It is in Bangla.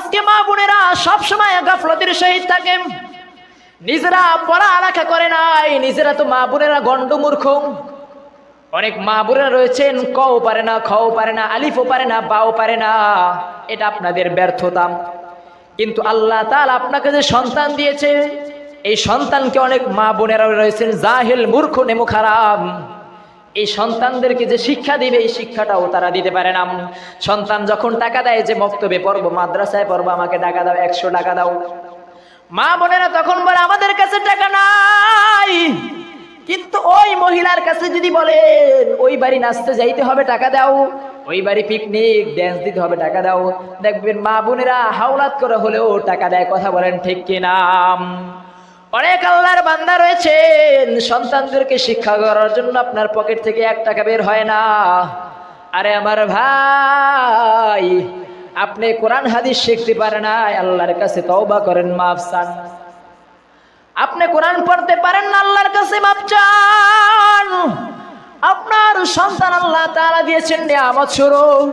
আজকে মা বোনেরা সবসময় গাফলতির সহিত থাকে, নিজেরা পড়ালেখা করে নাই, নিজেরা তো মা বোনেরা গন্ডমূর্খ। অনেক মা বোনেরা রয়েছেন কও পারে না, খও পারে না, আলিফও পারে না, বাও পারে না। এটা আপনাদের ব্যর্থতা। কিন্তু আল্লাহ তাআলা আপনাকে যে সন্তান দিয়েছে, এই সন্তানকে অনেক মা বোনেরা রয়েছেন জাহেল, মূর্খ, নেমুখ হারাম। এই সন্তানদেরকে যে শিক্ষা দিবে, এই শিক্ষাটাও তারা দিতে পারে না। সন্তান যখন টাকা দেয় যে মক্তবে পড়বো, মাদ্রাসায় পড়বো, আমাকে টাকা দাও, 100 টাকা দাও, মা বোনেরা তখন বলে আমাদের কাছে টাকা নাই। কিন্তু ওই মহিলার কাছে যদি বলেন ওই বাড়ি নাচতে যাইতে হবে, টাকা দাও, ওই বাড়ি পিকনিক ড্যান্স দিতে হবে, টাকা দাও, দেখবেন মা বোনেরা হাওলাত করে হলেও টাকা দেয়। কথা বলেন ঠিক কিনা? অনেক আল্লাহর বান্দা রয়েছেন সন্তানদেরকে শিক্ষা করার জন্য আপনার পকেট থেকে 1 টাকা বের হয় না। আরে আমার ভাই, আপনি কোরআন হাদিস শিখতে পারেন না, আল্লাহর কাছে তওবা করেন, মাফ চান। আপনি কোরআন পড়তে পারেন না, আল্লাহর কাছে মাফ চান। আপনার সন্তান আল্লাহ তাআলা দিয়েছেন নিয়ামত স্বরূপ।